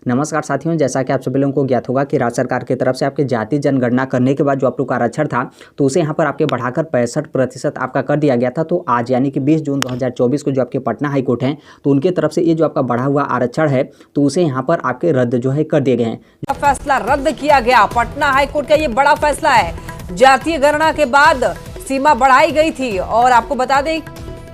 नमस्कार साथियों, जैसा कि आप सभी लोगों को ज्ञात होगा कि राज्य सरकार की तरफ से आपके जाति जनगणना करने के बाद जो आप लोग का आरक्षण था तो उसे यहाँ पर आपके बढ़ाकर 65% आपका कर दिया गया था। तो आज यानी कि 20 जून 2024 को जो आपके पटना हाई कोर्ट है तो उनके तरफ से ये जो आपका बढ़ा हुआ आरक्षण है तो उसे यहाँ पर आपके रद्द जो है कर दिए गए हैं। फैसला रद्द किया गया। पटना हाई कोर्ट का ये बड़ा फैसला है। जातीय गणना के बाद सीमा बढ़ाई गई थी और आपको बता दें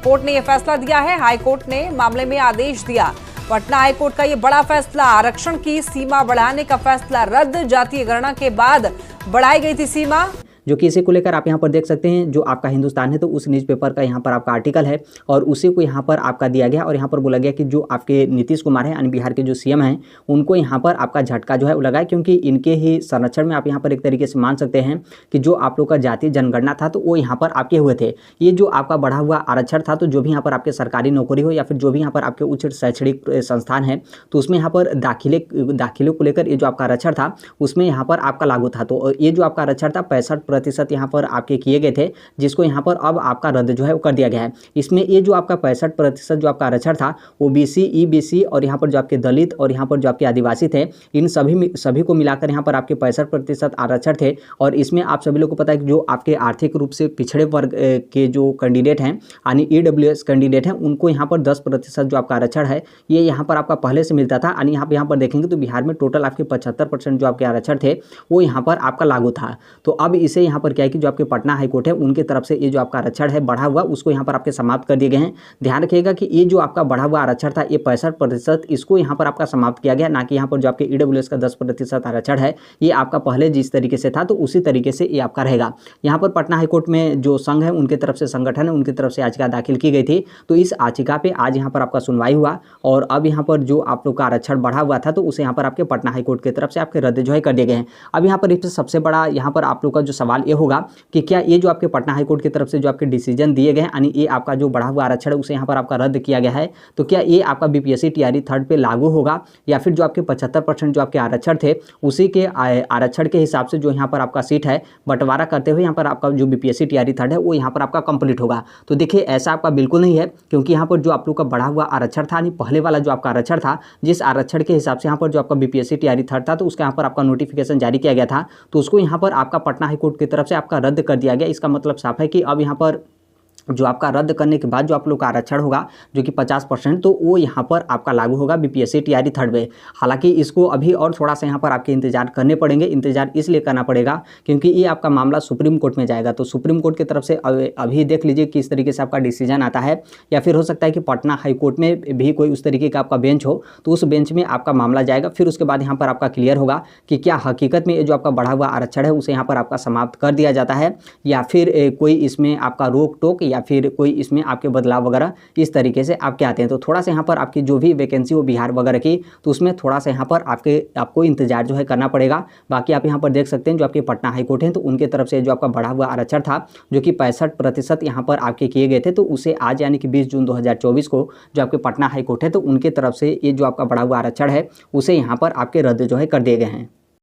कोर्ट ने यह फैसला दिया है। हाई कोर्ट ने मामले में आदेश दिया। पटना हाई कोर्ट का ये बड़ा फैसला, आरक्षण की सीमा बढ़ाने का फैसला रद्द। जातीय गणना के बाद बढ़ाई गई थी सीमा, जो कि इसी को लेकर आप यहाँ पर देख सकते हैं। जो आपका हिंदुस्तान है तो उस न्यूज़पेपर का यहाँ पर आपका आर्टिकल है और उसी को यहाँ पर आपका दिया गया और यहाँ पर बोला गया कि जो आपके नीतीश कुमार हैं यानी बिहार के जो सीएम हैं उनको यहाँ पर आपका झटका जो है वो लगा है, क्योंकि इनके ही संरक्षण में आप यहाँ पर एक तरीके से मान सकते हैं कि जो आप लोग का जातीय जनगणना था तो वो यहाँ पर आपके हुए थे। ये जो आपका बढ़ा हुआ आरक्षण था तो जो भी यहाँ पर आपके सरकारी नौकरी हो या फिर जो भी यहाँ पर आपके उच्च शैक्षणिक संस्थान है तो उसमें यहाँ पर दाखिले को लेकर ये जो आपका आरक्षण था उसमें यहाँ पर आपका लागू था। तो ये जो आपका आरक्षण था 65% यहाँ पर आपके किए गए थे, जिसको यहाँ पर अब आपका रद्द जो है वो कर दिया गया है। इसमें ये जो आपका 65% जो आपका आरक्षण था ओबीसी, ईबीसी और यहाँ पर जो आपके दलित और यहाँ पर जो आपके आदिवासी थे इन सभी को मिलाकर यहाँ पर आपके 65% आरक्षण थे। और इसमें आप सभी लोग को पता है कि जो आपके आर्थिक रूप से पिछड़े वर्ग के जो कैंडिडेट हैं यानी ईडब्ल्यूएस कैंडिडेट हैं उनको यहाँ पर 10% जो आपका आरक्षण है ये यहाँ पर आपका पहले से मिलता था। यानी यहाँ पर देखेंगे तो बिहार में टोटल आपके 75% जो आपके आरक्षण थे वो यहाँ पर आपका लागू था। तो अब इसे यहाँ पर क्या है कि जो आपके पटना हाई कोर्ट है उनके तरफ से ये जो आपका आरक्षण है बढ़ा हुआ उसको यहाँ पर आपके समाप्त कर दिए गए हैं। ध्यान रखिएगा कि ये जो आपका बढ़ा हुआ आरक्षण था ये 65% इसको यहाँ पर आपका समाप्त किया गया, ना कि यहाँ पर जो आपके ईडब्ल्यूएस का 10% आरक्षण है ये आपका पहले जिस तरीके से था तो उसी तरीके से ये आपका रहेगा। यहाँ पर पटना हाई कोर्ट में जो संघ है उनके तरफ से संगठन है उनकी तरफ से याचिका दाखिल की गई थी। तो इस याचिका पे आज यहाँ पर आपका सुनवाई हुआ और अब यहाँ पर जो आप लोग का आरक्षण बढ़ा हुआ था तो उसे यहाँ पर आपके पटना हाई कोर्ट की तरफ से आपके रद्द जो है कर दिए गए हैं। अब यहाँ पर सबसे बड़ा यहाँ पर आप लोग का जो सवाल ये होगा कि क्या ये जो आपके पटना हाई कोर्ट की तरफ से जो आपके डिसीजन दिए गए हैं यानी ये आपका जो बढ़ा हुआ आरक्षण है उसे यहाँ पर आपका रद्द किया गया है तो क्या ये आपका बीपीएससी टीआरई थर्ड पे लागू होगा या फिर जो आपके 75% जो आपके आरक्षण थे उसी के आरक्षण के हिसाब से जो यहाँ पर आपका सीट है बंटवारा करते हुए यहाँ पर आपका जो बीपीएससी टीआरई थर्ड है वो यहाँ पर आपका कंप्लीट होगा। तो देखिए ऐसा आपका बिल्कुल नहीं है, क्योंकि यहाँ पर जो आप लोग का बढ़ा हुआ आरक्षण था यानी पहले वाला जो आपका आरक्षण था जिस आरक्षण के हिसाब से यहाँ पर जो आपका बीपीएससी टीआरई थर्ड था तो उसका यहाँ पर आपका नोटिफिकेशन जारी किया गया था तो उसको यहाँ पर आपका पटना हाई कोर्ट की तरफ से आपका रद्द कर दिया गया। इसका मतलब साफ है कि अब यहाँ पर जो आपका रद्द करने के बाद जो आप लोग का आरक्षण होगा जो कि 50% तो वो यहाँ पर आपका लागू होगा बीपीएससी टीआरई थर्ड में। हालांकि इसको अभी और थोड़ा सा यहाँ पर आपके इंतजार करने पड़ेंगे। इंतजार इसलिए करना पड़ेगा क्योंकि ये आपका मामला सुप्रीम कोर्ट में जाएगा। तो सुप्रीम कोर्ट की तरफ से अभी देख लीजिए किस तरीके से आपका डिसीजन आता है, या फिर हो सकता है कि पटना हाई कोर्ट में भी कोई उस तरीके का आपका बेंच हो तो उस बेंच में आपका मामला जाएगा। फिर उसके बाद यहाँ पर आपका क्लियर होगा कि क्या हकीकत में ये जो आपका बढ़ा हुआ आरक्षण है उसे यहाँ पर आपका समाप्त कर दिया जाता है या फिर कोई इसमें आपका रोक टोक या फिर कोई इसमें आपके बदलाव वगैरह इस तरीके से आपके आते हैं। तो थोड़ा सा यहाँ पर आपकी जो भी वैकेंसी हो बिहार वगैरह की तो उसमें थोड़ा सा यहाँ पर आपको इंतजार जो है करना पड़ेगा। बाकी आप यहाँ पर देख सकते हैं जो आपके पटना हाई कोर्ट है तो उनके तरफ से जो आपका बढ़ा हुआ आरक्षण था जो कि 65% यहाँ पर आपके किए गए थे तो उसे आज यानी कि 20 जून 2024 को जो आपके पटना हाई कोर्ट है तो उनके तरफ से ये जो आपका बढ़ा हुआ आरक्षण है उसे यहाँ पर आपके रद्द जो है कर दिए गए हैं।